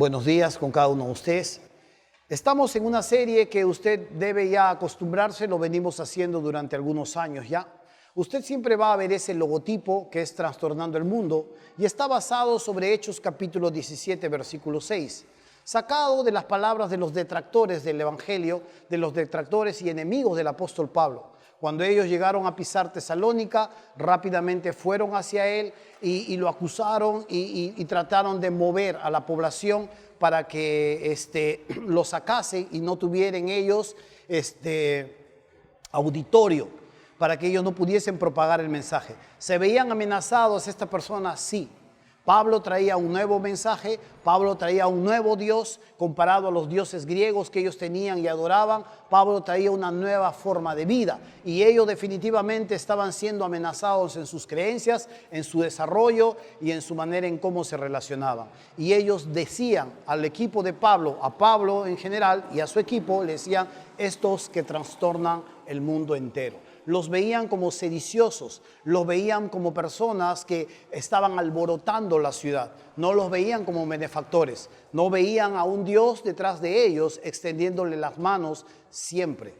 Buenos días con cada uno de ustedes. Estamos en una serie que usted debe ya acostumbrarse, lo venimos haciendo durante algunos años ya. Usted siempre va a ver ese logotipo que es Trastornando el Mundo y está basado sobre Hechos capítulo 17, versículo 6, sacado de las palabras de los detractores del Evangelio, de los detractores y enemigos del apóstol Pablo. Cuando ellos llegaron a pisar Tesalónica, rápidamente fueron hacia él y lo acusaron y trataron de mover a la población para que lo sacasen y no tuvieran ellos auditorio, para que ellos no pudiesen propagar el mensaje. ¿Se veían amenazados estas personas? Sí. Pablo traía un nuevo mensaje, Pablo traía un nuevo Dios comparado a los dioses griegos que ellos tenían y adoraban. Pablo traía una nueva forma de vida y ellos definitivamente estaban siendo amenazados en sus creencias, en su desarrollo y en su manera en cómo se relacionaban. Y ellos decían al equipo de Pablo, a Pablo en general y a su equipo, le decían: estos que trastornan el mundo entero. Los veían como sediciosos, los veían como personas que estaban alborotando la ciudad, no los veían como benefactores, no veían a un Dios detrás de ellos extendiéndole las manos siempre.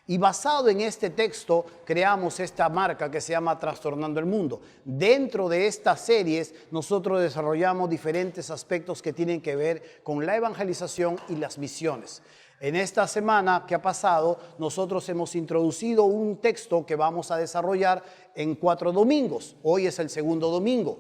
Y basado en este texto creamos esta marca que se llama Trastornando el Mundo. Dentro de estas series nosotros desarrollamos diferentes aspectos que tienen que ver con la evangelización y las misiones. En esta semana que ha pasado, nosotros hemos introducido un texto que vamos a desarrollar en 4 domingos. Hoy es el segundo domingo.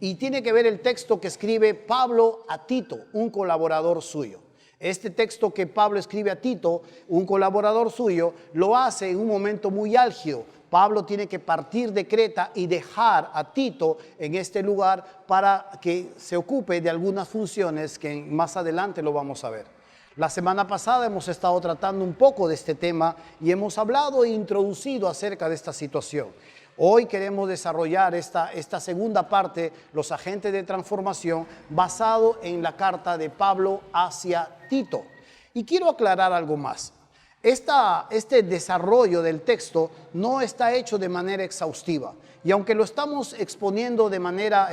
Y tiene que ver el texto que escribe Pablo a Tito, un colaborador suyo. Este texto que Pablo escribe a Tito, un colaborador suyo, lo hace en un momento muy álgido. Pablo tiene que partir de Creta y dejar a Tito en este lugar para que se ocupe de algunas funciones que más adelante lo vamos a ver. La semana pasada hemos estado tratando un poco de este tema y hemos hablado e introducido acerca de esta situación. Hoy queremos desarrollar esta segunda parte, los agentes de transformación, basado en la carta de Pablo hacia Tito. Y quiero aclarar algo más. Este desarrollo del texto no está hecho de manera exhaustiva. Y aunque lo estamos exponiendo de manera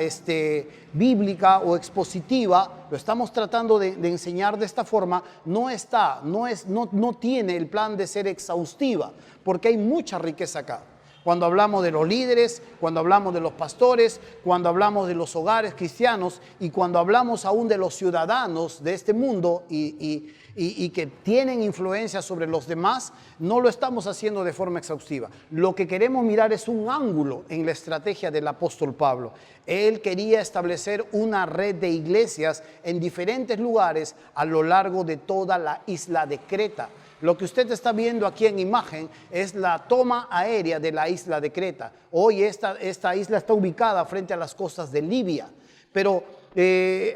bíblica o expositiva, lo estamos tratando de enseñar de esta forma, no tiene el plan de ser exhaustiva, porque hay mucha riqueza acá. Cuando hablamos de los líderes, cuando hablamos de los pastores, cuando hablamos de los hogares cristianos y cuando hablamos aún de los ciudadanos de este mundo y que tienen influencia sobre los demás, no lo estamos haciendo de forma exhaustiva. Lo que queremos mirar es un ángulo en la estrategia del apóstol Pablo. Él quería establecer una red de iglesias en diferentes lugares a lo largo de toda la isla de Creta. Lo que usted está viendo aquí en imagen es la toma aérea de la isla de Creta. Hoy esta isla está ubicada frente a las costas de Libia. Pero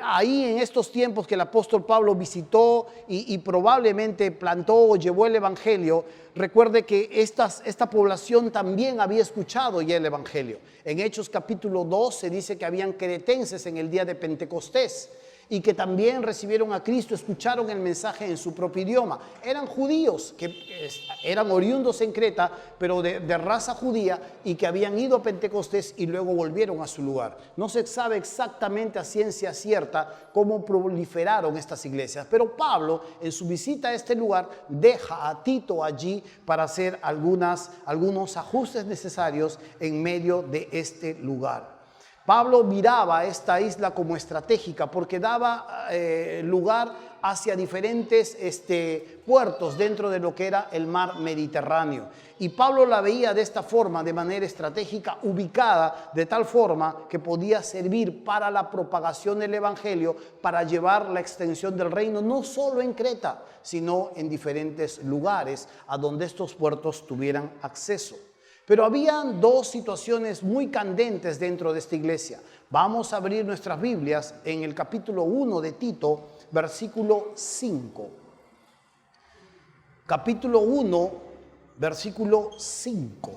ahí en estos tiempos que el apóstol Pablo visitó y probablemente plantó o llevó el evangelio, recuerde que esta población también había escuchado ya el evangelio. En Hechos capítulo 2 se dice que habían cretenses en el día de Pentecostés y que también recibieron a Cristo, escucharon el mensaje en su propio idioma. Eran judíos que eran oriundos en Creta, pero de raza judía, y que habían ido a Pentecostés y luego volvieron a su lugar. No se sabe exactamente a ciencia cierta cómo proliferaron estas iglesias, pero Pablo en su visita a este lugar deja a Tito allí para hacer algunos ajustes necesarios en medio de este lugar. Pablo miraba esta isla como estratégica porque daba lugar hacia diferentes puertos dentro de lo que era el mar Mediterráneo. Y Pablo la veía de esta forma, de manera estratégica, ubicada de tal forma que podía servir para la propagación del evangelio, para llevar la extensión del reino, no solo en Creta, sino en diferentes lugares a donde estos puertos tuvieran acceso. Pero habían 2 situaciones muy candentes dentro de esta iglesia. Vamos a abrir nuestras Biblias en el capítulo 1 de Tito, versículo 5. Capítulo 1, versículo 5.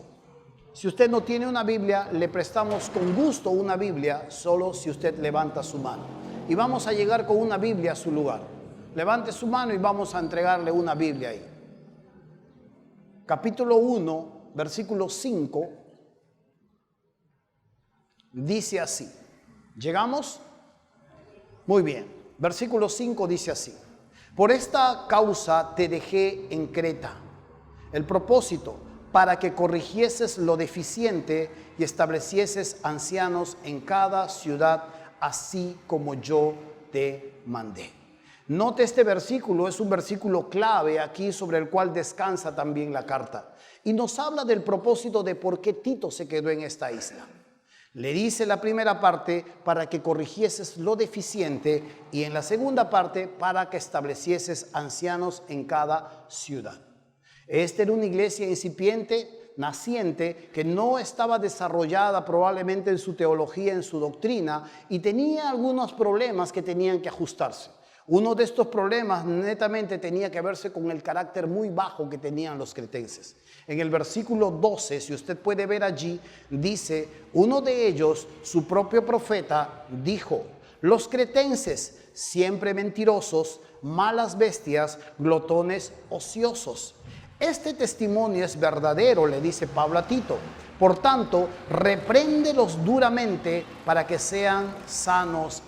Si usted no tiene una Biblia, le prestamos con gusto una Biblia, solo si usted levanta su mano. Y vamos a llegar con una Biblia a su lugar. Levante su mano y vamos a entregarle una Biblia ahí. Capítulo 1. Versículo 5 dice así. ¿Llegamos? Muy bien. Versículo 5 dice así: por esta causa te dejé en Creta. El propósito, para que corrigieses lo deficiente y establecieses ancianos en cada ciudad, así como yo te mandé. Note este versículo, es un versículo clave aquí sobre el cual descansa también la carta. Y nos habla del propósito de por qué Tito se quedó en esta isla. Le dice la primera parte, para que corrigieses lo deficiente, y en la segunda parte, para que establecieses ancianos en cada ciudad. Esta era una iglesia incipiente, naciente, que no estaba desarrollada probablemente en su teología, en su doctrina, y tenía algunos problemas que tenían que ajustarse. Uno de estos problemas netamente tenía que verse con el carácter muy bajo que tenían los cretenses. En el versículo 12, si usted puede ver allí, dice: uno de ellos, su propio profeta, dijo: los cretenses, siempre mentirosos, malas bestias, glotones, ociosos. Este testimonio es verdadero, le dice Pablo a Tito. Por tanto, repréndelos duramente para que sean sanos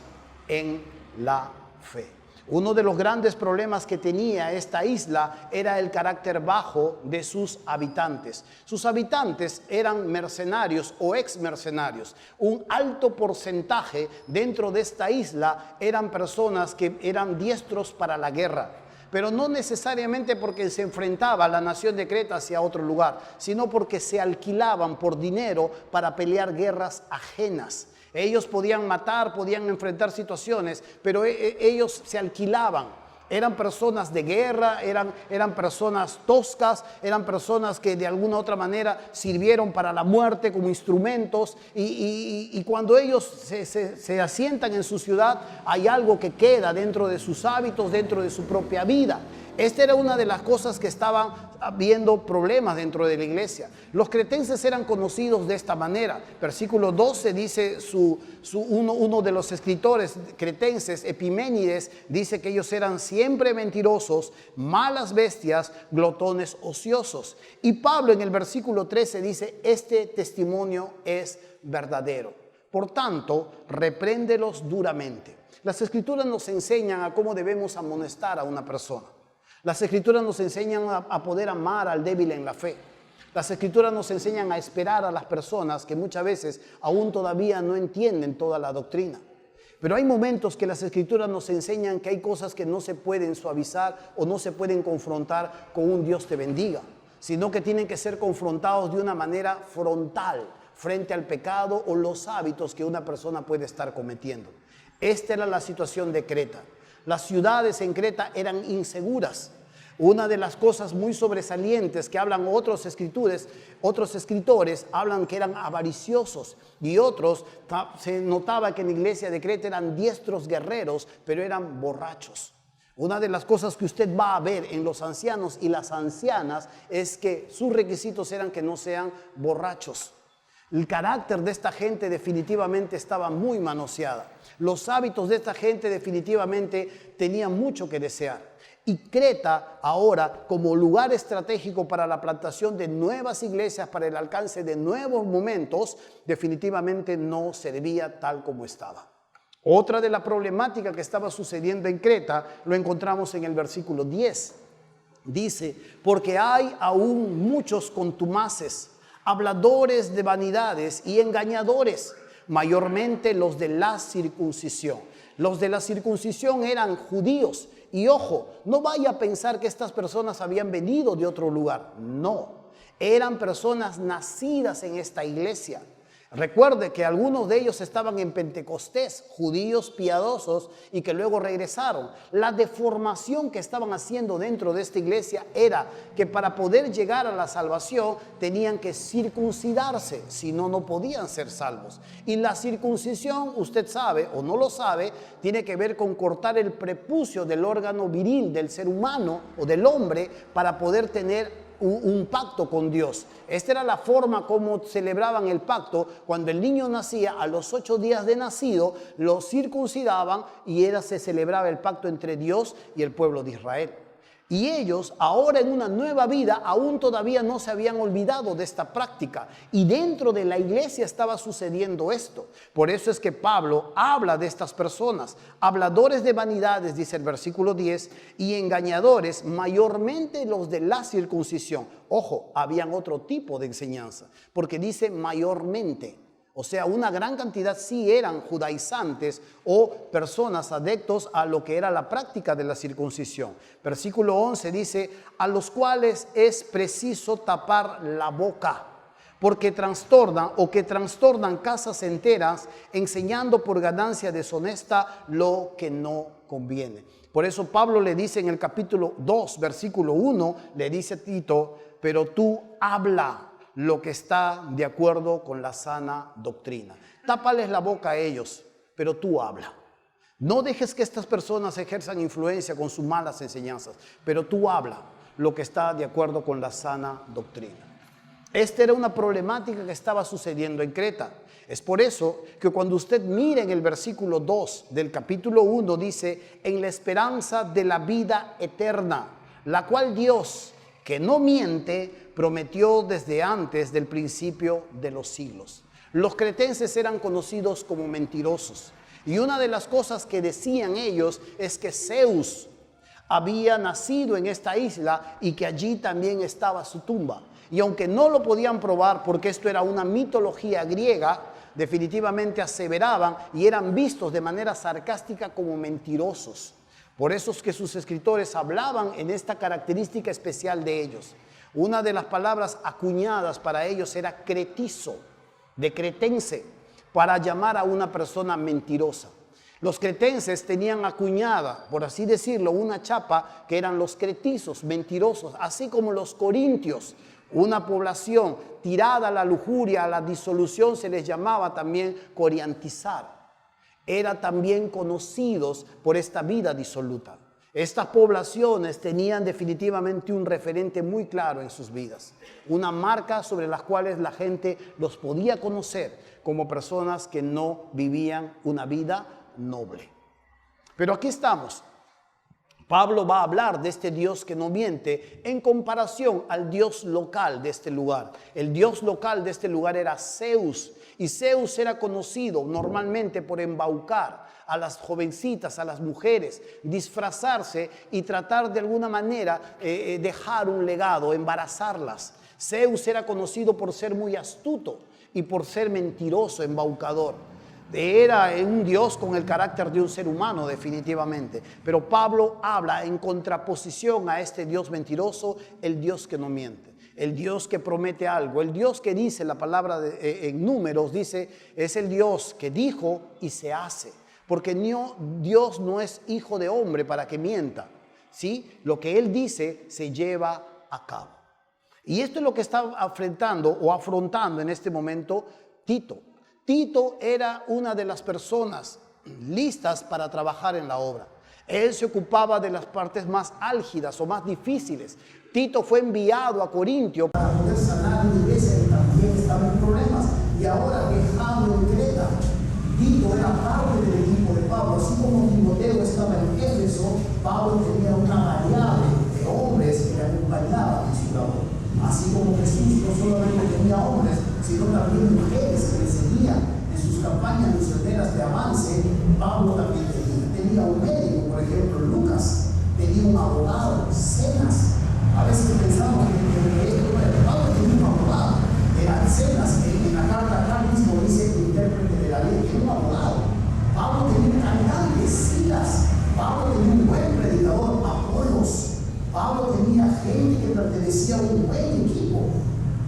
en la fe. Uno de los grandes problemas que tenía esta isla era el carácter bajo de sus habitantes. Sus habitantes eran mercenarios o ex mercenarios. Un alto porcentaje dentro de esta isla eran personas que eran diestros para la guerra. Pero no necesariamente porque se enfrentaba la nación de Creta hacia otro lugar, sino porque se alquilaban por dinero para pelear guerras ajenas. Ellos podían matar, podían enfrentar situaciones, pero ellos se alquilaban. Eran personas de guerra, eran personas toscas, eran personas que de alguna u otra manera sirvieron para la muerte como instrumentos. Y cuando ellos se asientan en su ciudad, hay algo que queda dentro de sus hábitos, dentro de su propia vida. Esta era una de las cosas que estaban habiendo problemas dentro de la iglesia. Los cretenses eran conocidos de esta manera. Versículo 12 dice uno de los escritores cretenses, Epiménides, dice que ellos eran siempre mentirosos, malas bestias, glotones, ociosos. Y Pablo en el versículo 13 dice: este testimonio es verdadero. Por tanto, repréndelos duramente. Las escrituras nos enseñan a cómo debemos amonestar a una persona. Las escrituras nos enseñan a poder amar al débil en la fe. Las escrituras nos enseñan a esperar a las personas que muchas veces aún todavía no entienden toda la doctrina. Pero hay momentos que las escrituras nos enseñan que hay cosas que no se pueden suavizar o no se pueden confrontar con un Dios te bendiga, sino que tienen que ser confrontados de una manera frontal frente al pecado o los hábitos que una persona puede estar cometiendo. Esta era la situación de Creta. Las ciudades en Creta eran inseguras. Una de las cosas muy sobresalientes que hablan otros escritores hablan que eran avariciosos, y otros se notaba que en la iglesia de Creta eran diestros guerreros, pero eran borrachos. Una de las cosas que usted va a ver en los ancianos y las ancianas es que sus requisitos eran que no sean borrachos. El carácter de esta gente definitivamente estaba muy manoseada. Los hábitos de esta gente definitivamente tenían mucho que desear. Y Creta ahora, como lugar estratégico para la plantación de nuevas iglesias, para el alcance de nuevos momentos, definitivamente no servía tal como estaba. Otra de la problemática que estaba sucediendo en Creta lo encontramos en el versículo 10. Dice: porque hay aún muchos contumaces, habladores de vanidades y engañadores, mayormente los de la circuncisión. Los de la circuncisión eran judíos. Y ojo, no vaya a pensar que estas personas habían venido de otro lugar. No, eran personas nacidas en esta iglesia. Recuerde que algunos de ellos estaban en Pentecostés, judíos piadosos, y que luego regresaron. La deformación que estaban haciendo dentro de esta iglesia era que para poder llegar a la salvación tenían que circuncidarse, si no, no podían ser salvos. Y la circuncisión, usted sabe o no lo sabe, tiene que ver con cortar el prepucio del órgano viril del ser humano o del hombre para poder tener un pacto con Dios. Esta era la forma como celebraban el pacto. Cuando el niño nacía, a los 8 días de nacido, lo circuncidaban y se celebraba el pacto entre Dios y el pueblo de Israel. Y ellos, ahora en una nueva vida, aún todavía no se habían olvidado de esta práctica. Y dentro de la iglesia estaba sucediendo esto. Por eso es que Pablo habla de estas personas. Habladores de vanidades, dice el versículo 10, y engañadores, mayormente los de la circuncisión. Ojo, habían otro tipo de enseñanza, porque dice mayormente. O sea, una gran cantidad sí eran judaizantes o personas adeptos a lo que era la práctica de la circuncisión. Versículo 11 dice, a los cuales es preciso tapar la boca, porque trastornan o que trastornan casas enteras, enseñando por ganancia deshonesta lo que no conviene. Por eso Pablo le dice en el capítulo 2, versículo 1, le dice a Tito, pero tú habla lo que está de acuerdo con la sana doctrina. Tápales la boca a ellos, pero tú habla. No dejes que estas personas ejerzan influencia con sus malas enseñanzas, pero tú habla lo que está de acuerdo con la sana doctrina. Esta era una problemática que estaba sucediendo en Creta. Es por eso que cuando usted mire en el versículo 2 del capítulo 1 dice, en la esperanza de la vida eterna, la cual Dios, que no miente, prometió desde antes del principio de los siglos. Los cretenses eran conocidos como mentirosos. Y una de las cosas que decían ellos es que Zeus había nacido en esta isla y que allí también estaba su tumba. Y aunque no lo podían probar porque esto era una mitología griega, definitivamente aseveraban y eran vistos de manera sarcástica como mentirosos. Por eso es que sus escritores hablaban en esta característica especial de ellos. Una de las palabras acuñadas para ellos era cretizo, de cretense, para llamar a una persona mentirosa. Los cretenses tenían acuñada, por así decirlo, una chapa que eran los cretizos, mentirosos, así como los corintios, una población tirada a la lujuria, a la disolución, se les llamaba también coriantizar. Eran también conocidos por esta vida disoluta. Estas poblaciones tenían definitivamente un referente muy claro en sus vidas, una marca sobre las cuales la gente los podía conocer como personas que no vivían una vida noble. Pero aquí estamos. Pablo va a hablar de este Dios que no miente en comparación al Dios local de este lugar. El Dios local de este lugar era Zeus, y Zeus era conocido normalmente por embaucar a las jovencitas, a las mujeres, disfrazarse y tratar de alguna manera dejar un legado, embarazarlas. Zeus era conocido por ser muy astuto y por ser mentiroso, embaucador. Era un Dios con el carácter de un ser humano definitivamente. Pero Pablo habla en contraposición a este Dios mentiroso, el Dios que no miente. El Dios que promete algo, el Dios que dice la palabra en Números, dice, es el Dios que dijo y se hace. Porque Dios no es hijo de hombre para que mienta, ¿sí? Lo que Él dice se lleva a cabo. Y esto es lo que está afrontando en este momento Tito. Tito era una de las personas listas para trabajar en la obra. Él se ocupaba de las partes más álgidas o más difíciles. Tito fue enviado a Corintio para poder sanar una iglesia que también estaba en problemas. Y ahora dejado en Creta, Tito era parte del equipo de Pablo. Así como Timoteo estaba en Éfeso, Pablo tenía una variable de hombres que le acompañaban en su labor. Así como Jesús no solamente tenía hombres, sino también mujeres que le seguían en sus campañas misioneras de avance, Pablo también tenía un médico, por ejemplo, Lucas, tenía un abogado, Cenas. A veces pensamos que Pablo tenía un abogado, era Cenas, en la carta acá mismo dice el intérprete de la ley, tenía un abogado. Pablo tenía un cantante, Silas. Pablo tenía un buen predicador, Apolos. Pablo tenía gente que pertenecía a un buen equipo.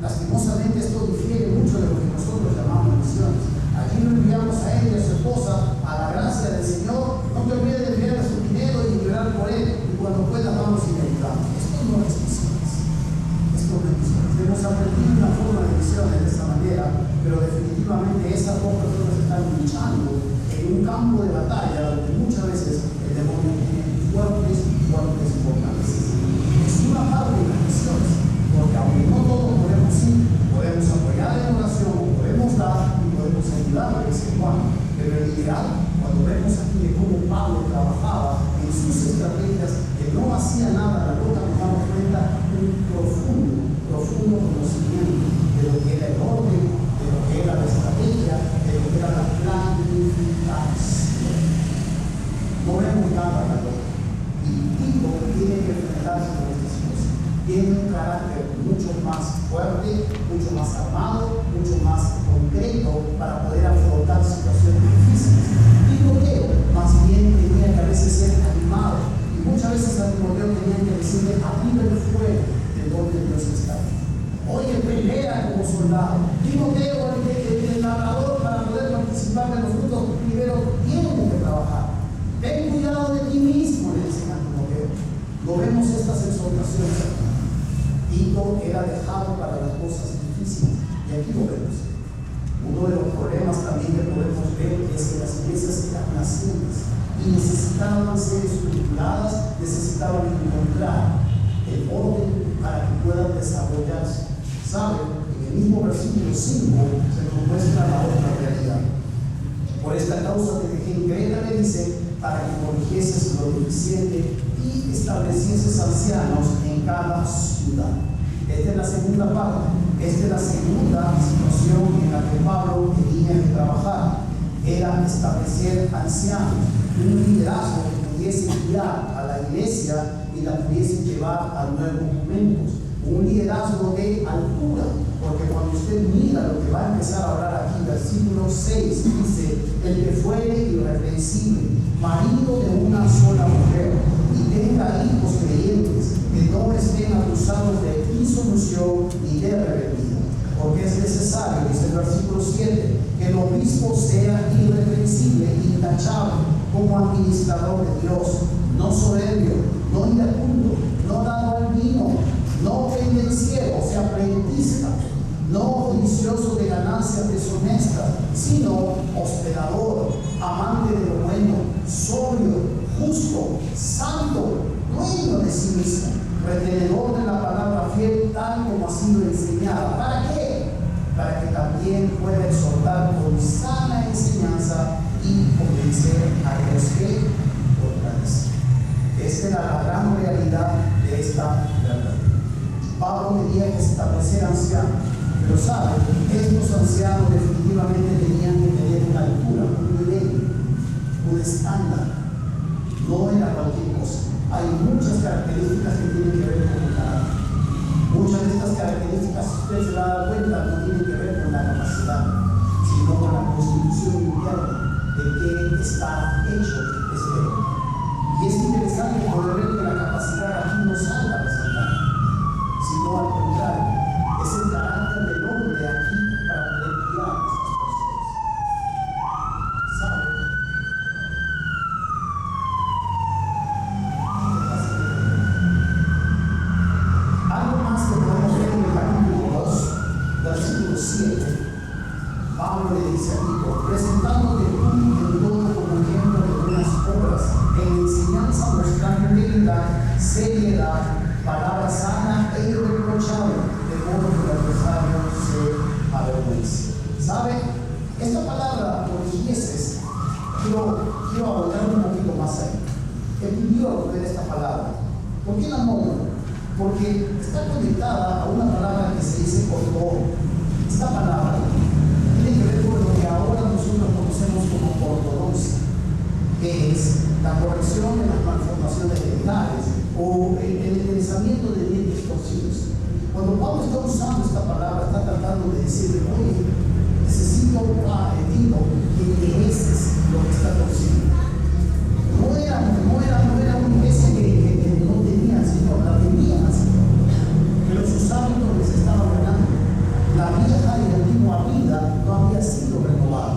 Lastimosamente esto difiere mucho de lo que nosotros llamamos misiones. Aquí lo enviamos a él y a su esposa a la gracia del Señor. No te olvides de enviar su dinero y llorar por él. Y cuando puedas vamos y meditamos. Esto no es misiones. Esto no es misiones. Hemos aprendido una forma de misiones de esta manera, pero definitivamente esas dos personas están luchando en un campo de batalla donde muchas veces el demonio tiene fuertes fortalezas. Es una parte de las misiones, porque aunque no todos podemos ir, por que era el orden, de lo que era la estrategia, de lo que era la planificación. No vemos nada valor. Y Tito tiene que enfrentarse con estas cosas. Tiene un carácter mucho más fuerte, mucho más armado, mucho más concreto para poder afrontar situaciones difíciles. Timoteo más bien tenía que a veces ser animado. Y muchas veces a Timoteo tenía que decirle: aviva el fuego de donde Dios está. Oye, pelea como soldado. Timoteo, el labrador, para poder participar de los frutos, primero tiene que trabajar. Ten cuidado de ti mismo, le dicen a Timoteo. No vemos estas exhortaciones aquí. Tito era dejado para las cosas difíciles, y aquí lo vemos. Uno de los problemas también que podemos ver es que las iglesias eran nacientes y necesitaban ser estructuradas, necesitaban encontrar el orden para que puedan desarrollarse. ¿Saben? En el mismo versículo 5 se nos muestra la otra realidad. Por esta causa te dejé en Creta, le dice, para que corrigieses lo deficiente y establecieses ancianos en cada ciudad. Esta es la segunda parte. Esta es la segunda situación en la que Pablo tenía que trabajar. Era establecer ancianos, un liderazgo que pudiese guiar a la iglesia y la pudiese llevar a nuevos momentos. Un liderazgo de altura, porque cuando usted mira lo que va a empezar a hablar aquí, versículo 6 dice: el que fuere irreprensible, marido de una sola mujer, y tenga hijos creyentes, que no estén acusados de insolución ni de rebeldía. Porque es necesario, dice el versículo 7, que el obispo sea irreprensible, intachable, como administrador de Dios, no soberbio, no iracundo, no dado al vino, no pendenciero, o sea, plentista, no codicioso de ganancias deshonestas, sino hospedador, amante de lo bueno, sobrio, justo, santo, dueño de sí mismo, retenedor de la palabra fiel, tal como ha sido enseñada. ¿Para qué? Para que también pueda exhortar con sana enseñanza y convencer a los que contradicen. Esta era la gran realidad de esta verdad. Pablo tenía que establecer ancianos, pero saben, estos ancianos definitivamente tenían que tener una altura, un nivel, un estándar. No era cualquier cosa. Hay muchas características que tienen que ver con el carácter. Muchas de estas características, si usted se da cuenta, no tienen que ver con la capacidad, sino con la constitución interna de qué está hecho este hombre. Y es interesante poder ver que la capacidad aquí no salga a resaltar, sino al contrario, es el carácter del hombre aquí para poder guiar a estas personas. ¿Sabe? Algo más que podemos ver en el capítulo 2, versículo 7. Pablo le dice a Tito: presentándote tú en todo como ejemplo de buenas obras, en enseñanza, mostrar integridad, seriedad, palabra sana e irreprochable, de modo que el adversario se avergüence. ¿Sabe? Esta palabra, corrigieses, quiero abordar un poquito más ahí. Entendió ver esta palabra. ¿Por qué la nombro? Porque está conectada a una palabra que se dice ortodoxo. Esta palabra tiene que ver con lo que ahora nosotros conocemos como ortodoxia, que es la corrección de las malformaciones dentales o el enderezamiento de dientes torcidos. Cuando Pablo está usando esta palabra, está tratando de decirle: oye, necesito Tito que endereces lo que está torcido. No era una iglesia que no tenía al Señor, la tenían al Señor, pero sus hábitos les estaban ganando. La vieja y antigua vida no había sido renovada.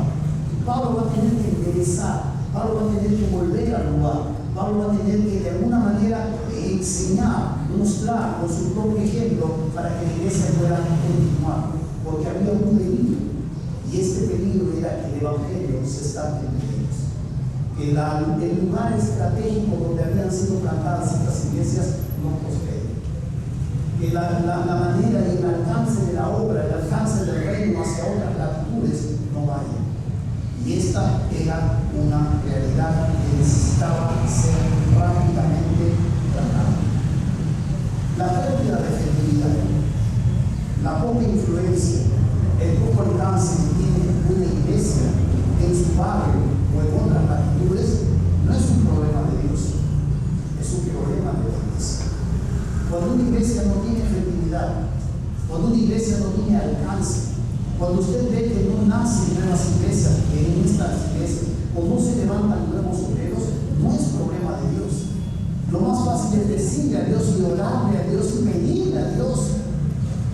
Y Pablo va a tener que enderezar, Pablo va a tener que volver al lugar, Pablo va a tener que de alguna manera enseñar, mostrar con su propio ejemplo para que la iglesia pueda continuar, porque había un peligro, y este peligro era que el evangelio se está perdiendo. Que el lugar estratégico donde habían sido plantadas estas iglesias no prospere. Que la manera y el alcance de la obra, el alcance del reino hacia otras latitudes no vaya. Y esta era una realidad que necesitaba ser rápidamente tratada. La pérdida de efectividad, la poca influencia, barrio o en otras latitudes, no es un problema de Dios, es un problema de la iglesia. Cuando una iglesia no tiene efectividad, cuando una iglesia no tiene alcance, cuando usted ve que no nacen nuevas iglesias, que en estas iglesias, o no se levantan nuevos obreros, no es problema de Dios. Lo más fácil es decirle a Dios y orarle a Dios y pedirle a Dios.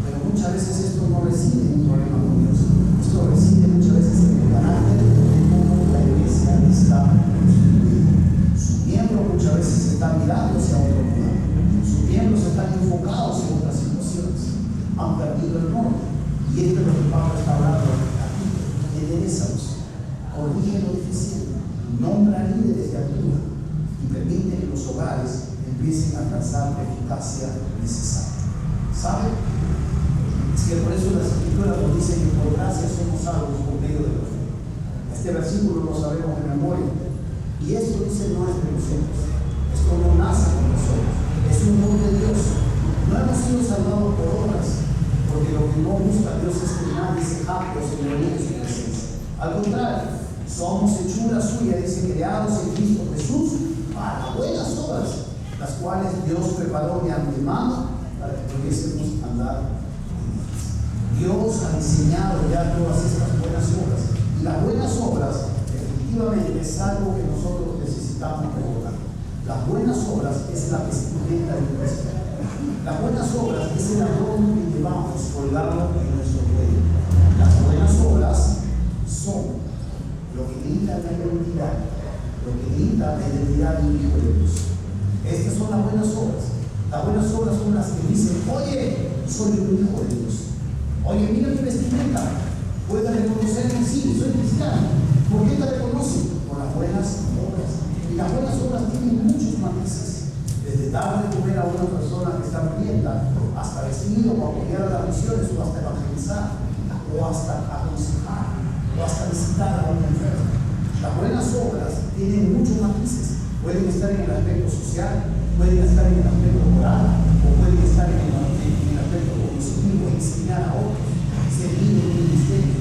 Pero muchas veces esto no reside en un problema con Dios. Esto reside muchas veces en el carácter de cómo la iglesia está constituida. Sus miembros muchas veces están mirando hacia otro lugar. Sus miembros están enfocados en otras situaciones. Han perdido el norte. Y esto es lo que Pablo está hablando aquí. Enderézalos, corrige lo deficiente, nombra líderes de altura y permite que los hogares empiecen a alcanzar la eficacia necesaria. ¿Sabe? Es que por eso las escrituras nos dicen que por gracia somos salvos por medio de la fe. Este versículo lo sabemos de memoria. Y esto dice no es de nosotros. Esto no nace con nosotros. Es un don de Dios. No hemos sido salvados por obras, porque lo que no busca Dios es que nadie se jacte o se gloríe en su presencia. Al contrario, somos hechura suya, dice, creados en Cristo Jesús para buenas obras, las cuales Dios preparó de antemano para que pudiésemos andar en ellas. Dios ha diseñado ya todas estas buenas obras, y las buenas obras definitivamente es algo que nosotros necesitamos recordar. Las buenas obras es la vestimenta de Cristo. Las buenas obras es el adorno que llevamos colgado en nuestro cuello. Las buenas obras son lo que grita la identidad, lo que grita la identidad de un hijo de Dios. Estas son las buenas obras. Las buenas obras son las que dicen, oye, soy un hijo de Dios. Oye, mira mi vestimenta. Puedes reconocerme, sí, soy cristiano. ¿Por qué te reconocen? Por las buenas obras. Y las buenas obras tienen muchos matices. Desde dar de comer a una persona que está hambrienta, hasta vestir o apoyar a las misiones, o hasta evangelizar, o hasta aconsejar, o hasta visitar a un enfermo. Las buenas obras tienen muchos matices. Pueden estar en el aspecto social, pueden estar en el aspecto moral, o pueden estar en el aspecto cognitivo, enseñar a otros, servir en un ministerio.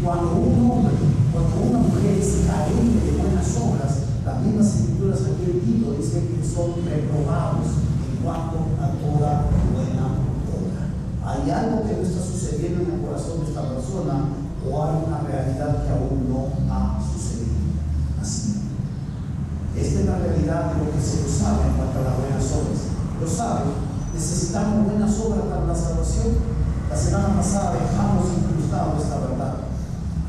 Cuando un hombre, cuando una mujer es carente de buenas obras, las mismas escrituras aquí en Tito dicen que son reprobados en cuanto a toda buena obra. Hay algo que no está sucediendo en el corazón de esta persona, o hay una realidad que aún no ha sucedido. Así. Esta es la realidad de lo que se lo sabe en cuanto a las buenas obras. Lo sabe, necesitamos buenas obras para la salvación. La semana pasada dejamos incrustado esta verdad.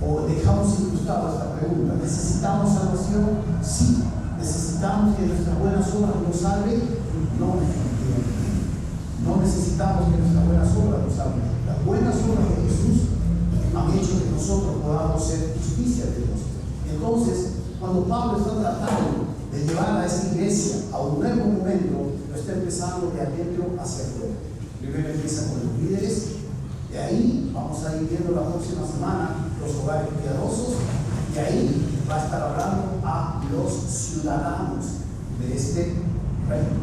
O dejamos incrustado esta pregunta. ¿Necesitamos salvación? Sí. ¿Necesitamos que nuestras buenas obras nos salven? No, definitivamente. No necesitamos que nuestras buenas obras nos salven. Las buenas obras de Jesús han hecho que nosotros podamos ser justicia de Dios. Entonces, cuando Pablo está tratando de llevar a esta iglesia a un nuevo momento, lo está empezando de adentro hacia afuera. Primero empieza con los líderes. De ahí vamos a ir viendo la próxima semana los hogares piadosos, y ahí va a estar hablando a los ciudadanos de este reino.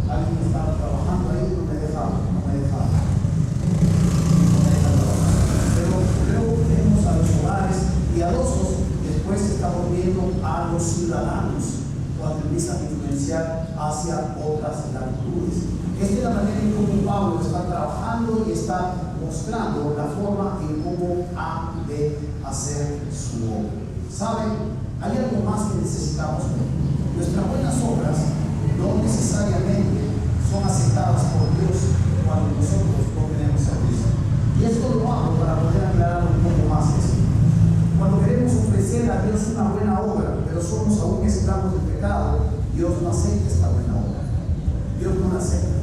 Alguien estaba trabajando ahí, no me dejaba trabajar. Pero luego tenemos a los hogares piadosos, y después estamos viendo a los ciudadanos cuando empiezan a influenciar hacia otras latitudes. Esta es la manera en cómo Pablo está trabajando y está mostrando la forma en cómo ha de hacer su obra. ¿Saben? Hay algo más que necesitamos. Nuestras buenas obras no necesariamente son aceptadas por Dios cuando nosotros no tenemos a Cristo. Y esto lo hago para poder aclarar un poco más esto. Cuando queremos ofrecer a Dios una buena obra, pero somos aún esclavos del pecado, Dios no acepta esta buena obra. Dios no la acepta.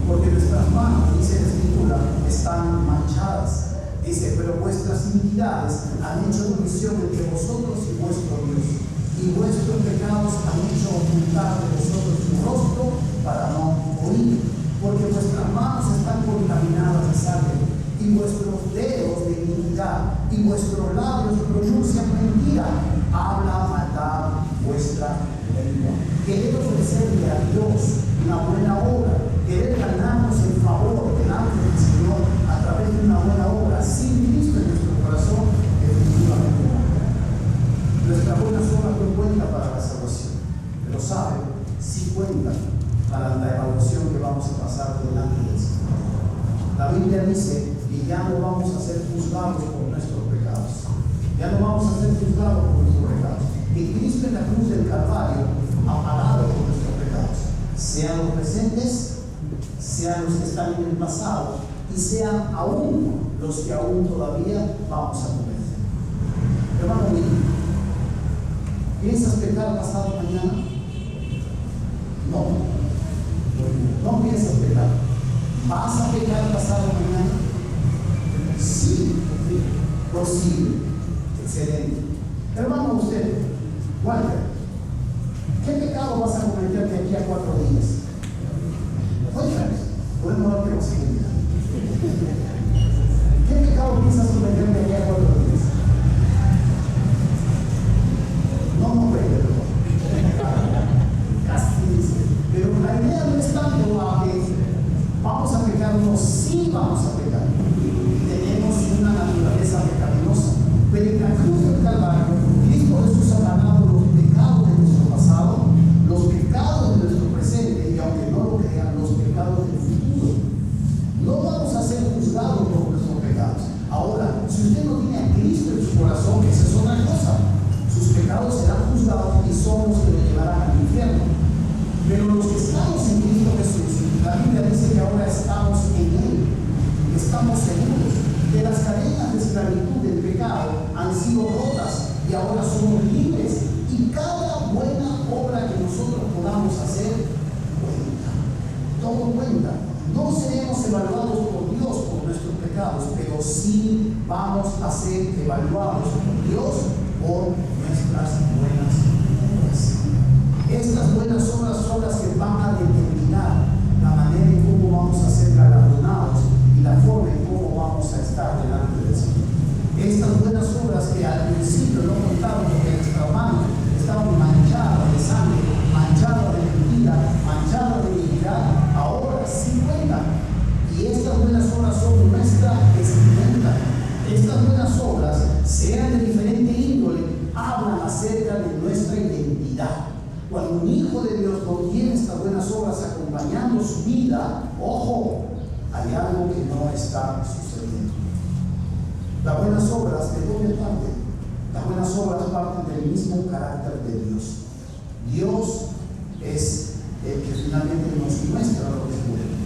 Porque nuestras manos, dice la Escritura, están manchadas. Dice, pero vuestras iniquidades han hecho división entre vosotros y vuestro Dios. Y vuestros pecados han hecho ocultar de vosotros su rostro para no oír. Porque vuestras manos están contaminadas de sangre, y vuestros dedos de iniquidad, y vuestros labios pronuncian mentira. Habla maldad vuestra lengua. Querer ofrecerle a Dios una buena obra, querer ganarnos el favor delante del Señor a través de una buena obra sin Cristo en nuestro corazón, definitivamente no. dice que ya no vamos a ser juzgados por nuestros pecados. Ya no vamos a ser juzgados por nuestros pecados. Que Cristo en la cruz del Calvario ha pagado por nuestros pecados. Sean los presentes, sean los que están en el pasado, y sean aún los que aún todavía vamos a cometer. Hermano mío, ¿piensas pecar pasado mañana? No piensas pecar. ¿Vas a pecar pasado mañana? Sí, posible, excelente. Hermano, usted, Walter, ¿qué pecado vas a cometer de aquí a 4 días? Cuéntanos, podemos darte posibilidad. ¿Qué pecado piensas cometer de aquí a 4 días? No, casi dice. Pero la idea no es tanto a que vamos a pecar, no, sí vamos a pecar. Tenemos una naturaleza pecaminosa. Pero en la cruz del Calvario, Cristo Jesús ha ganado los pecados de nuestro pasado, los pecados de nuestro presente, y aunque no lo crean, los pecados del futuro. No vamos a ser juzgados por nuestros pecados. Ahora, si usted no tiene a Cristo en su corazón, esa es otra cosa. Sus pecados serán juzgados y son los que lo llevarán al infierno. Pero los que estamos en Cristo Jesús, la Biblia dice que ahora estamos en Él. Estamos seguros que las cadenas de esclavitud del pecado han sido rotas y ahora somos libres. Y cada buena obra que nosotros podamos hacer cuenta. Todo cuenta. No seremos evaluados por Dios por nuestros pecados, pero sí vamos a ser evaluados por Dios por nuestras buenas obras. Estas buenas obras son las que van a determinar la manera en cómo vamos a ser galardonados y la forma en cómo vamos a estar delante del Señor. Estas buenas obras que al principio no contaban porque nuestra mano estaba manchada de sangre, manchada de mentira, manchada de iniquidad, ahora sí cuentan. Y estas buenas obras son nuestra vestimenta. Estas buenas obras, sean de diferente índole, hablan acerca de nuestra identidad. Cuando un hijo de Dios no tiene estas buenas obras acompañando su vida, ojo, hay algo que no está sucediendo. Las buenas obras, ¿de dónde parten? Las buenas obras parten del mismo carácter de Dios. Dios es el que finalmente nos muestra lo que es bueno.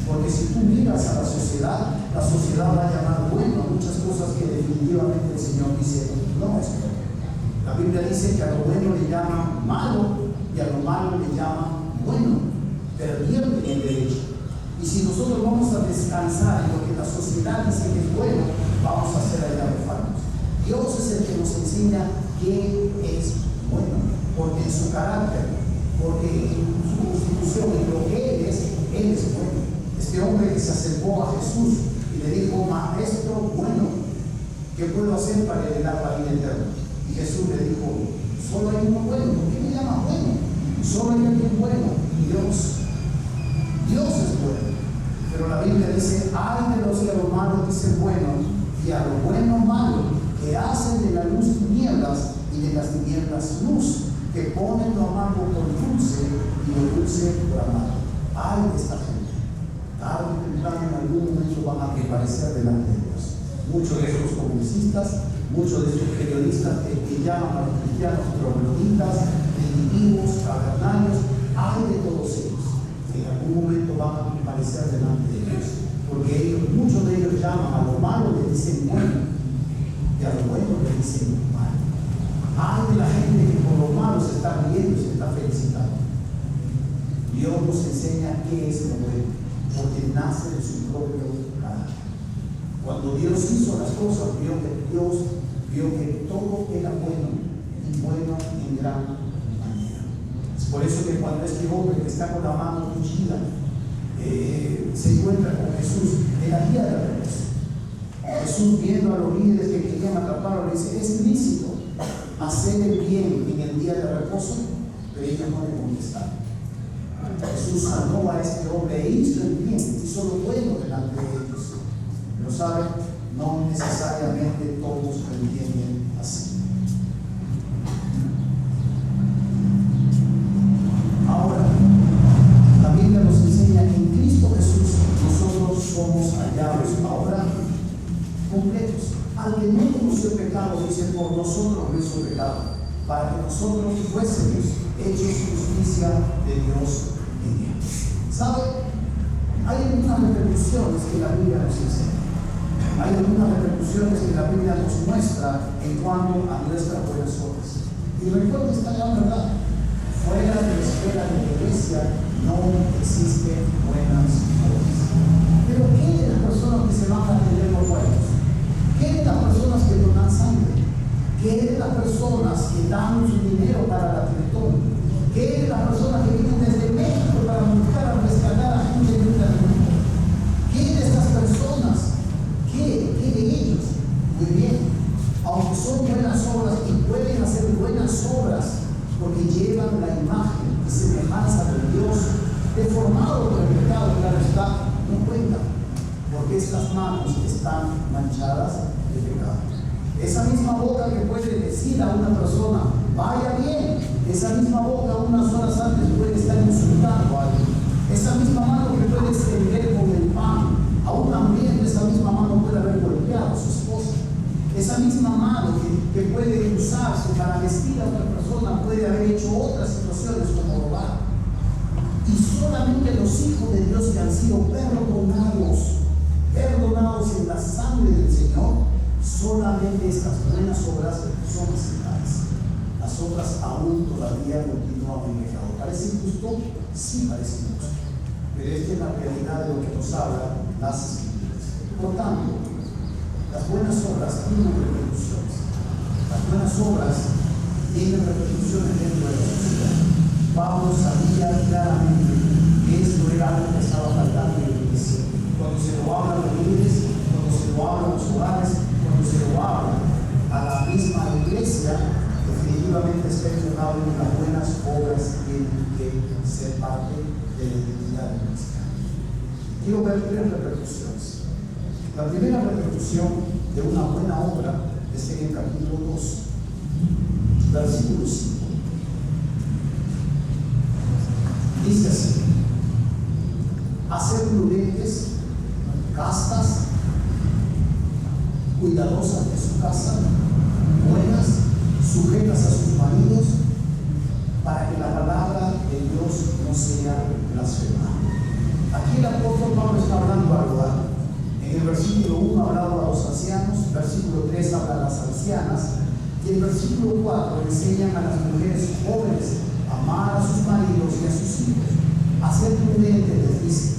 Porque si tú miras a la sociedad va a llamar bueno a muchas cosas que definitivamente el Señor dice no es bueno. La Biblia dice que a lo bueno le llama malo y a lo malo le llama bueno, perdiendo el derecho. Y si nosotros vamos a descansar en lo que la sociedad dice que es bueno, vamos a ser allá refanos. Dios es el que nos enseña qué es bueno, porque en su carácter, porque en su constitución, en lo que Él es bueno. Este hombre que se acercó a Jesús y le dijo, maestro bueno, ¿qué puedo hacer para heredar la vida eterna? Y Jesús le dijo, solo hay uno bueno. ¿Por qué me llamas bueno? Solo hay alguien bueno, Dios. Dios es bueno. Pero la Biblia dice, ay de los que a lo malo dicen bueno, y a lo bueno malo, que hacen de la luz tinieblas y de las tinieblas luz, que ponen lo amargo por dulce y lo dulce por amargo. Ay de esta gente. Tarde o temprano en algún momento van a comparecer delante de Dios. Muchos de estos congresistas, muchos de estos periodistas que llaman a los cristianos trogloditas, primitivos, cavernarios, hay de todos ellos. En algún momento van a comparecer delante de Dios. Porque muchos de ellos llaman a lo malo, le dicen bueno, y a lo bueno le dicen malo. Hay de la gente que por lo malo se está riendo y se está felicitando. Dios nos enseña qué es lo bueno, porque nace de su propio carácter. Cuando Dios hizo las cosas, vio que todo era bueno y bueno en gran manera. Es por eso que cuando este hombre que está con la mano cuchilla se encuentra con Jesús en la día de reposo, Jesús, viendo a los líderes que querían atraparlo, le dice, ¿es lícito hacer el bien en el día de reposo? Pero ellos no le contestaron. Jesús sanó a este hombre e hizo el bien, hizo lo bueno delante de ellos. Pero saben, no necesariamente todos lo entienden así. Ahora, la Biblia nos enseña que en Cristo Jesús nosotros somos hallados ahora. completos. Al que no conoció pecado, dice, por nosotros lo hizo pecado, para que nosotros fuésemos hechos justicia de Dios en él. ¿Sabe? Hay algunas repercusiones que la Biblia nos enseña. Hay algunas repercusiones que la Biblia nos muestra en cuanto a nuestras buenas obras. Y recuerda esta gran verdad: fuera de la esfera de la iglesia no existen buenas obras. Pero ¿qué de las personas que se van a atender los buenos? ¿Qué de las personas que donan sangre? ¿Qué de las personas que dan su dinero para la Teletón? ¿Qué de las personas que vienen desde México para buscar a rescatar a gente de un mundo? ¿Qué de estas personas? ¿Qué de ellos? Muy bien, aunque son buenas obras y pueden hacer buenas obras porque llevan la imagen y semejanza de Dios deformado por el pecado, claro está, no cuentan, porque estas manos están manchadas de pecado. Esa misma boca que puede decir a una persona, vaya bien, esa misma boca unas horas antes puede estar insultando a alguien. Esa misma mano que puede extender con el pan a un hambriento, esa misma mano puede haber golpeado a su esposa. Esa misma mano que puede usarse para vestir a otra persona puede haber hecho otras situaciones como robar. Y solamente los hijos de Dios que han sido perdonados en la sangre del Señor, solamente estas buenas obras son aceptadas. Las otras aún todavía continúan en pecado. ¿Parece injusto? Sí, parece injusto. Pero esta es la realidad de lo que nos habla las Escrituras. Por tanto, las buenas obras tienen repercusiones. Las buenas obras tienen repercusiones dentro de la sociedad. Pablo sabía claramente que esto era algo que estaba faltando en la iglesia. Cuando se lo habla a los líderes, cuando se lo habla a los hogares, cuando se lo habla a la misma iglesia, definitivamente está enfocado en las buenas obras que tienen que ser parte de la identidad cristiana. Quiero ver tres repercusiones. La primera repercusión de una buena obra es en el capítulo 2, versículo 5. Dice así: hacer prudentes, castas, cuidadosas de su casa, buenas, sujetas a sus maridos, para que la palabra de Dios no sea blasfemada. Aquí el apóstol Pablo está hablando al hogar. En el versículo 1 ha hablado a los ancianos, versículo 3 habla a las ancianas, y el versículo 4 enseñan a las mujeres jóvenes a amar a sus maridos y a sus hijos, a ser prudentes, les dice,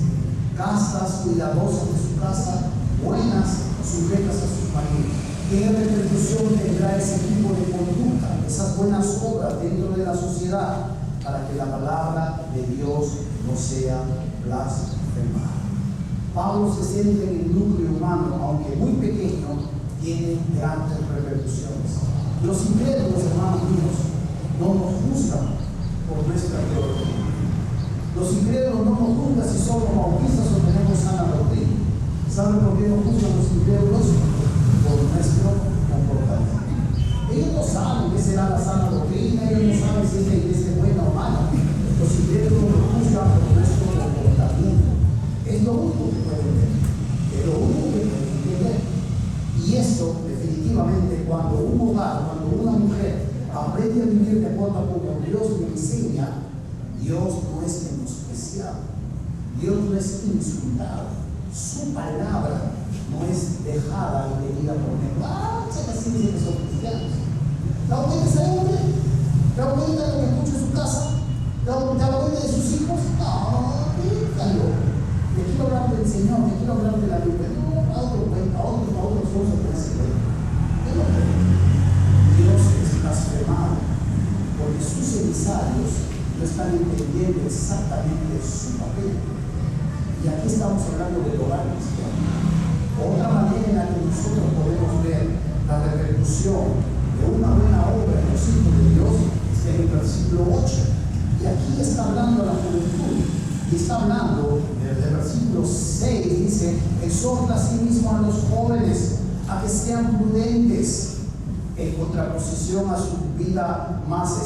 castas, cuidadosas de su casa, buenas, sujetas a sus maridos. ¿Qué repercusión tendrá ese tipo de conducta, esas buenas obras dentro de la sociedad, para que la palabra de Dios no sea blasfemada? Pablo se centra en el núcleo humano, aunque muy pequeño, tiene grandes repercusiones. Los incrédulos, hermanos míos, no nos juzgan por nuestra teología. Los incrédulos no nos juzgan si somos bautistas o tenemos sana doctrina. ¿Saben por qué nos juzgan los incrédulos? Por nuestro comportamiento. Ellos no saben qué será la sana doctrina, ellos no saben si es la iglesia buena o mala. Los incrédulos nos juzgan por nuestro comportamiento. Es lo único que pueden ver. Es lo único que pueden entender. Y esto, definitivamente, cuando un hogar, cuando una mujer aprende a vivir de acuerdo a como Dios le enseña, Dios no es menospreciado, Dios no es insultado, su palabra no es dejada y venida por medio. Se así dicen que son cristianos. ¿Da cuenta ese hombre? ¿Da cuenta de lo que escucha en su casa? ¿Da cuenta de sus hijos? No, déjalo. Te quiero hablar del Señor, te quiero hablar de la Biblia. No, a otro esfuerzo por ese cuento. Dios es blasfemado porque sus emisarios no están entendiendo exactamente su papel. Y aquí estamos hablando del hogar cristiano. Otra manera en la que nosotros podemos ver la repercusión de una buena obra en los hijos de Dios es en el versículo 8. Y aquí está hablando a la juventud. Y está hablando desde el versículo 6, dice: exhorta a sí mismo a los jóvenes a que sean prudentes. en contraposición a su vida más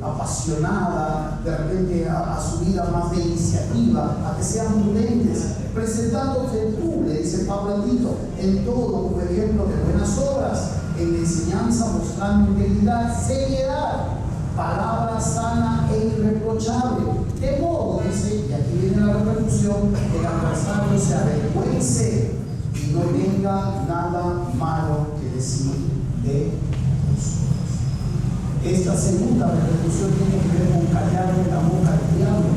apasionada, de repente a su vida más de iniciativa, a que sean prudentes, presentándose tú, le dice Pablo a Tito, en todo como ejemplo de buenas obras, en la enseñanza mostrando integridad, seriedad, palabra sana e irreprochable. De modo, dice, y aquí viene la repercusión, que el adversario se avergüence y no tenga nada malo que decir de nosotros. Esta segunda repercusión tiene que ver con callar la boca del diablo.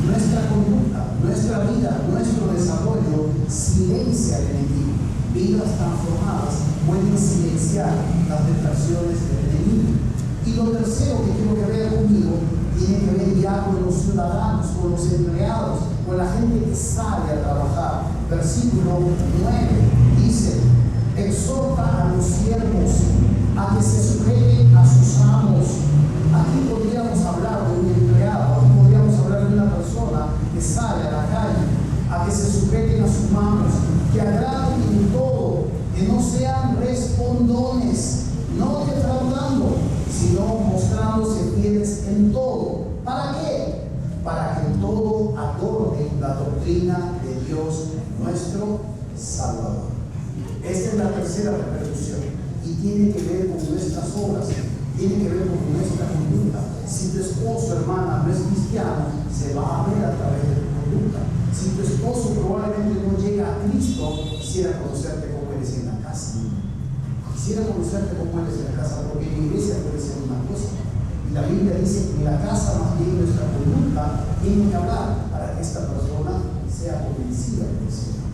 Nuestra conducta, nuestra vida, nuestro desarrollo silencia al enemigo. Vidas transformadas pueden silenciar las tentaciones del enemigo. Y lo tercero que quiero que vean conmigo tiene que ver ya con los ciudadanos, con los empleados, con la gente que sale a trabajar. Versículo 9 dice: exhorta a los siervos a que se sujeten a sus amos. Aquí podríamos hablar de un empleado, aquí podríamos hablar de una persona que sale a la calle, a que se sujeten a sus manos, que agraden en todo, que no sean respondones, no defraudando, sino mostrándose fieles en todo. ¿Para qué? Para que en todo adornen la doctrina de Dios nuestro Salvador. Esta es la tercera repercusión y tiene que ver con nuestras obras, tiene que ver con nuestra conducta. Si tu esposo, hermana, no es cristiano, se va a ver a través de tu conducta. Si tu esposo probablemente no llega a Cristo, quisiera conocerte como eres en la casa. Quisiera conocerte como eres en la casa, porque en la iglesia puede ser una cosa. Y la Biblia dice que en la casa más bien nuestra conducta tiene que hablar para que esta persona sea convencida del Señor.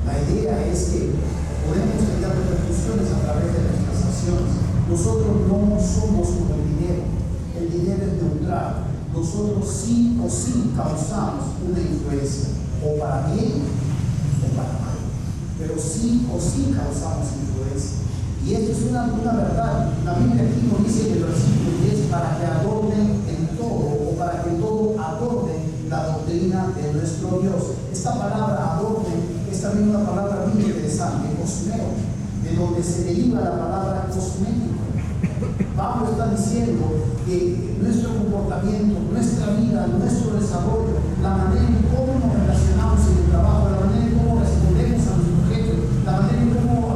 La idea es que podemos tener repercusiones a través de nuestras acciones. Nosotros no somos como el dinero es neutral. Nosotros sí o sí causamos una influencia, o para bien o para mal. Pero sí o sí causamos influencia. Y esto es una verdad. La Biblia aquí nos dice en el versículo 10: para que adornen en todo, o para que en todo adornen la doctrina de nuestro Dios. Esta palabra adornen es también una palabra muy interesante, cosmeo, de donde se deriva la palabra cosmético. Pablo está diciendo que nuestro comportamiento, nuestra vida, nuestro desarrollo, la manera en cómo nos relacionamos en el trabajo, la manera en cómo respondemos a nuestro jefe, la manera en cómo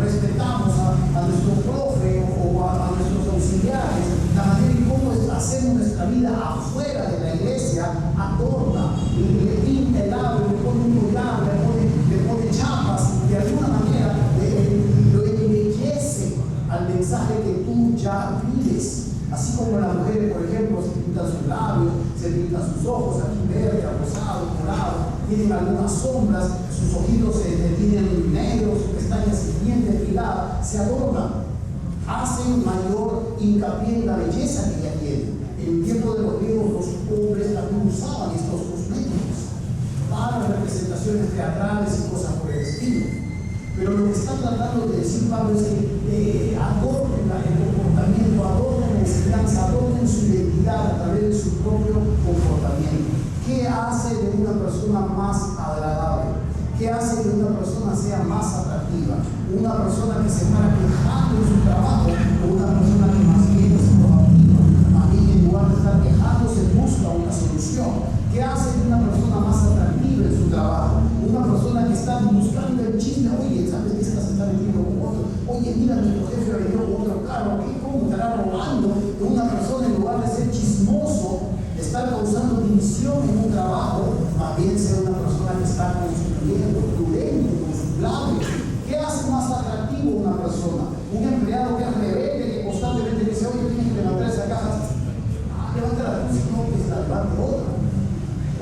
respetamos a nuestro profe o a nuestros auxiliares, la manera en cómo hacemos nuestra vida afuera de la iglesia, adorna, le pinta el labio, le pone un collar, le pone chapas, de alguna manera lo embellece al mensaje que tú ya vives. Así como las mujeres, por ejemplo, se pintan sus labios, se pintan sus ojos, aquí verde, rosado, morado, tienen algunas sombras, sus ojitos se tienen negros, sus pestañas bien depiladas, se adornan, hacen mayor hincapié en la belleza que ya tienen. En el tiempo de los griegos, los hombres también usaban estos cosméticos para representaciones teatrales y cosas por el estilo. Pero lo que está tratando de decir Pablo es que adornen el comportamiento, adornen la enseñanza, adornen su identidad a través de su propio comportamiento. ¿Qué hace de una persona más agradable? ¿Qué hace que una persona sea más atractiva? Una persona que se para quejando en su trabajo o una persona que más bien es proactiva. A mí, en lugar de estar quejándose, busca una solución. ¿Qué hace de una persona más atractiva en su trabajo? Una persona que está buscando el chisme. Oye, ¿sabes que se está metiendo con otro? Oye, mira, nuestro jefe vendió con otro carro. ¿Cómo estará robando? Una persona, en lugar de ser chismoso, estar causando división en un trabajo, más bien ser una persona que está construyendo, prudente, con sus labios. ¿Qué hace más atractivo una persona? Un empleado que es rebelde, que constantemente dice: oye, tienes que levantar esa caja. Levanta la cruz, no, pues la levante otra.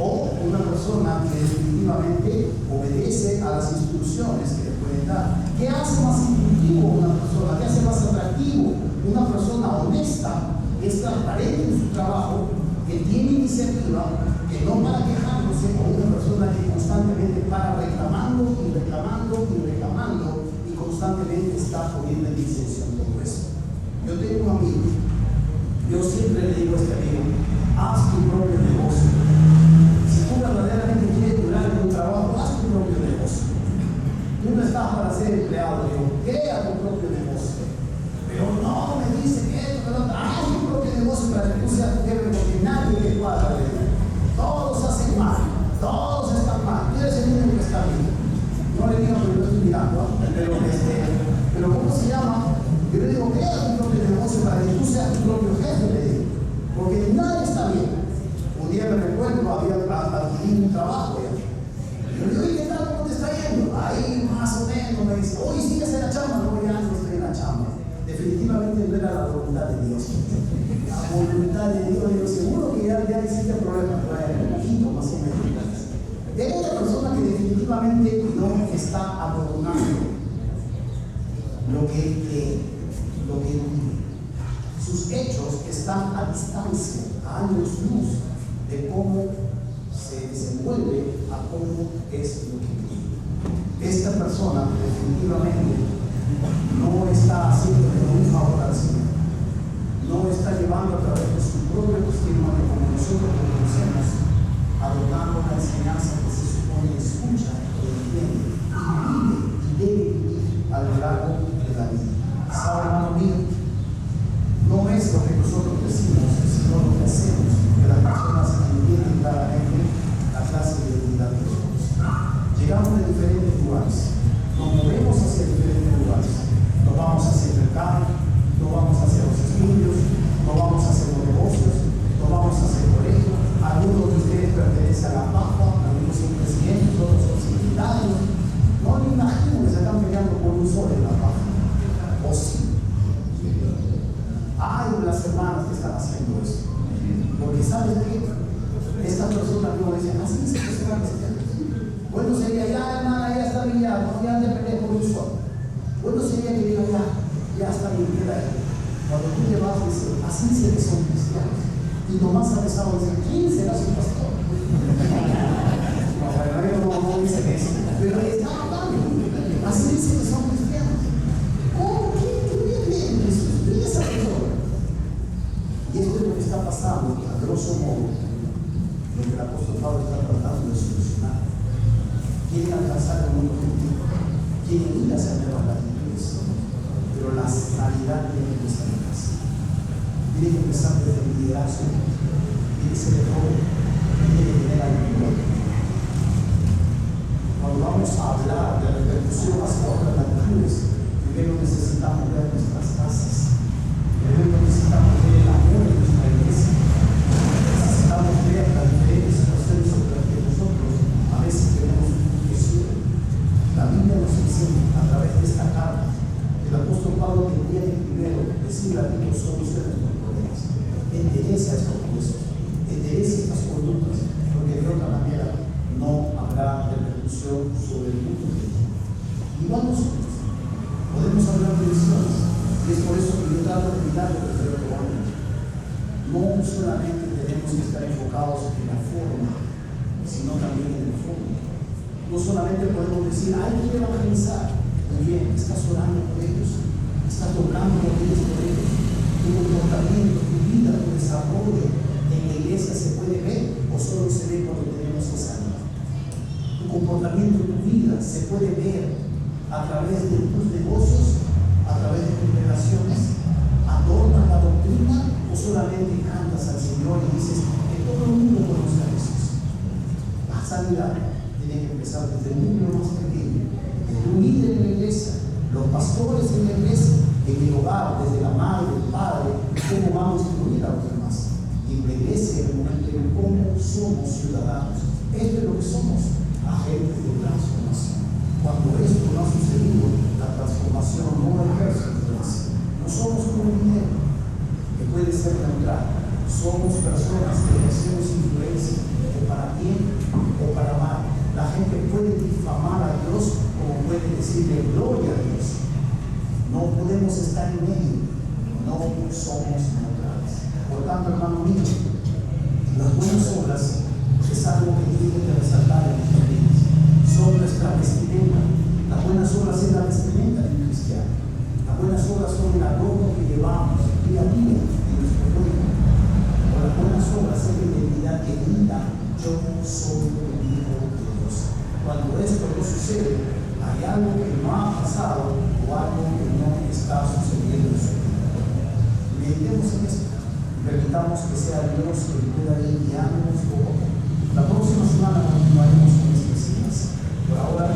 O una persona que definitivamente obedece a las instrucciones que le pueden dar. ¿Qué hace más intuitivo una persona? ¿Qué hace más atractivo? Una persona honesta, que es transparente en su trabajo, que tiene iniciativa, que no para quejándose, o una persona que constantemente para reclamando y reclamando y reclamando y constantemente está poniendo en disección todo eso. Yo tengo un amigo, yo siempre le digo a este amigo: haz tu propio negocio. Si tú verdaderamente quieres durar en un trabajo, haz tu propio negocio. tú no estás para ser empleado, digo, crea tu propio negocio. Pero no, me dice que esto, que lo otro, haz tu propio negocio para que tú seas tu jefe, porque nadie te cuadra de ti. Todos hacen mal, todos están mal, tú eres el único que está bien. No le digo porque no estoy mirando, pero ¿cómo se llama? Yo le digo, crea tu propio negocio para que tú seas tu propio jefe, le digo, porque nadie está bien. Un día me recuerdo, había adquirido un trabajo ya. Yo le digo, ¿y qué tal? ¿Cómo te está yendo? Ahí más o menos me dice, hoy sigues en la chamba. No, ya no estoy en la chamba. Definitivamente no era la voluntad de Dios. La voluntad de Dios, yo seguro que ya existe problema, un poquito más o menos. Es una persona que definitivamente no está abandonando lo que vive. Sus hechos están a distancia, a años luz de cómo se desenvuelve, a cómo es lo que vive. Esta persona definitivamente no está haciendo un favor al Señor, no está llevando a través de su propio testimonio, como nosotros lo conocemos, adornando una enseñanza que se supone escucha, que entiende y vive y debe vivir a lo largo de la vida. ¿Sabe, hermano mío? No es lo que nosotros decimos, sino lo que hacemos, que las personas entienden claramente la clase de vida de nosotros. Llegamos de diferentes lugares, nos movemos hacia diferentes lugares. Nos vamos hacia el mercado, nos vamos hacia los estudios, nos vamos hacia los negocios, nos vamos hacia el colegio. Algunos de ustedes pertenecen a la PAPA, algunos son presidentes, otros son secretarios. No me imagino que se están peleando por un sol en la PAPA. O sí. Hay las hermanas que están haciendo eso. Porque ¿sabes qué? Estas personas no dicen, así se están cristianos. Bueno sería, ya hermana, ya está bien, no ya de pelear por un sol. Bueno sería que diga, ya está bien, queda ahí. Cuando tú le vas a decir, así se que son cristianos. Y nomás ha empezado a decir, ¿quién será su pastor? No dice que eso. Pero está hablando. Así dice que son cristianos. ¿Cómo? ¿Quién cree en Jesús? ¿Quién es esa persona? Y esto es lo que está pasando, a grosso modo, lo que el apóstol Pablo está tratando de solucionar. Quieren alcanzar el mundo objetivo, quieren ir hacia nuevas latitudes, pero la sanidad tiene que empezar en casa. Tiene que empezar desde el liderazgo, tiene que ser de todo, tiene que tener altura. Cuando vamos a hablar de repercusión hacia otras latitudes, primero necesitamos ver nuestras casas, primero necesitamos ver el amor de nuestra iglesia, necesitamos ver las diferentes situaciones sobre las que nosotros a veces tenemos que subir. La Biblia nos enseña a través de esta carta que el apóstol Pablo tendría que primero decirle a Dios, son ustedes los problemas, endereza estos huesos, endereza estas conductas, porque de otra manera no habrá repercusión sobre el mundo. Igual nosotros podemos hablar de visiones, y es por eso que yo trato de evitar lo que creo que vamos. No solamente tenemos que estar enfocados en la forma, sino también en el fondo. No solamente podemos decir, hay que evangelizar. Muy bien, estás orando por ellos, estás tocando los pies por ellos. Tu comportamiento, tu vida, tu desarrollo en la iglesia se puede ver o solo se ve cuando tenemos esa vida. Tu comportamiento, tu vida se puede ver a través de tus negocios, a través de tus relaciones. ¿Adornas la doctrina o solamente cantas al Señor y dices que todo el mundo conozca a Jesús? La sanidad tiene que empezar desde el número más pequeño, desde un líder en la iglesia, los pastores en la iglesia, en el hogar, desde la madre, el padre, cómo vamos a incluir a los demás. Y en la iglesia, en el momento en cómo somos ciudadanos. Esto es lo que somos, agentes de transformación. Cuando esto no ha sucedido, la transformación no ejerce influencia. No somos como un dinero que puede ser neutral. Somos personas que ejercemos influencia, o para bien o para mal. La gente puede difamar a Dios como puede decirle gloria a Dios. No podemos estar en medio, no somos neutrales. Por tanto, hermano mío, las buenas obras es algo que tiene que resaltar en nuestras vidas. Son nuestra vestimenta. Las buenas obras es la vestimenta de un cristiano. Las buenas obras son el adorno que llevamos día a día en nuestro cuerpo. O las buenas obras es la identidad que grita, yo soy el hijo de Dios. Cuando esto no sucede, hay algo que no ha pasado o algo que no está sucediendo en su vida. Meditemos en esto. Permitamos que sea Dios que pueda ir guiándonos poco a poco. La próxima semana continuaremos con estas ideas. Por ahora